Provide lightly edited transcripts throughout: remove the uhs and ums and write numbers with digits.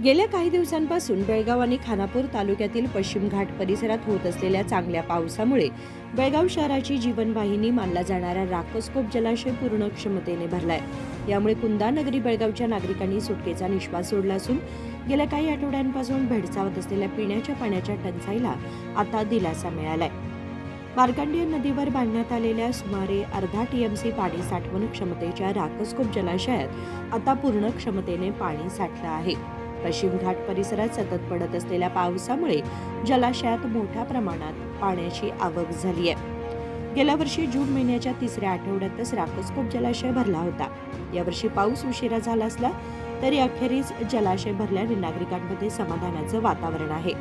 गेल्या काही दिवसांपासून बेळगाव आणि खानापूर तालुक्यातील पश्चिम घाट परिसरात होत असलेल्या चांगल्या पावसामुळे बेळगाव शहराची जीवनवाहिनी मानला जाणारा राकसकोप जलाशय पूर्ण क्षमतेने भरलाय. यामुळे कुंदा नगरी बेळगावच्या नागरिकांनी सुटकेचा निश्वास सोडला असून गेल्या काही आठवड्यांपासून भेडसावत असलेल्या पिण्याच्या पाण्याच्या टंचाईला आता दिलासा मिळालाय. मार्कंडेय नदीवर बांधण्यात आलेल्या सुमारे अर्धा टीएमसी पाणी साठवण क्षमतेच्या राकसकोप जलाशयात आता पूर्ण क्षमतेने पाणी साठलं आहे. पश्चिम घाट परिसरात सतत पडत असलेल्या पावसामुळे जलाशयात मोठ्या प्रमाणात पाण्याची आवक झाली आहे. गेल्या वर्षी जून महिन्याच्या तिसऱ्या आठवड्यातच राकसकोप जलाशय भरला होता. यावर्षी पाऊस उशिरा झाला असला तरी अखेरीस जलाशय भरल्याने नागरिकांमध्ये समाधानाचं वातावरण आहे.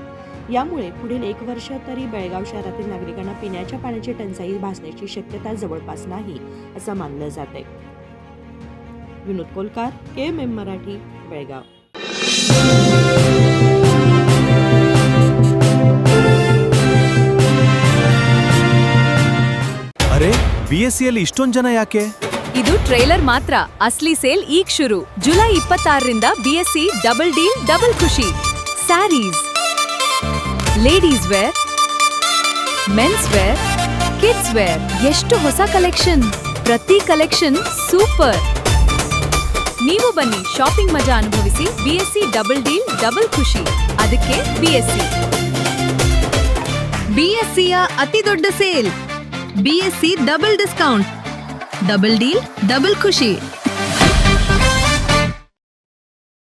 यामुळे पुढील 1 वर्ष तरी बेळगाव शहरातील नागरिकांना पिण्याच्या पाण्याची टंचाई भासण्याची शक्यता जवळपास नाही असं मानलं जातंय. विनोद कोलकार, KMM मराठी, बेळगाव. ಅರೆ BSc ಇಷ್ಟೊಂದು ಜನ ಯಾಕೆ? ಇದು ಟ್ರೇಲರ್ ಮಾತ್ರ. ಅಸ್ಲಿ ಸೇಲ್ ಈಗ ಶುರು. ಜುಲೈ 26ರಿಂದ BSc ಡಬಲ್ ಡೀಲ್ ಡಬಲ್ ಖುಷಿ. Sarees, ladies wear, men's wear, kids wear, ಎಷ್ಟು ಹೊಸ ಕಲೆಕ್ಷನ್. ಪ್ರತಿ ಕಲೆಕ್ಷನ್ ಸೂಪರ್. ನೀವು ಬನ್ನಿ, ಶಾಪಿಂಗ್ ಮಜಾ ಅನುಭವಿಸಿ. BSc ಡಬಲ್ ಡೀಲ್ ಡಬಲ್ ಖುಷಿ. ಅದಕ್ಕೆ BScಯ ಅತಿ ದೊಡ್ಡ sale. BSc double discount, double deal double ಖುಷಿ.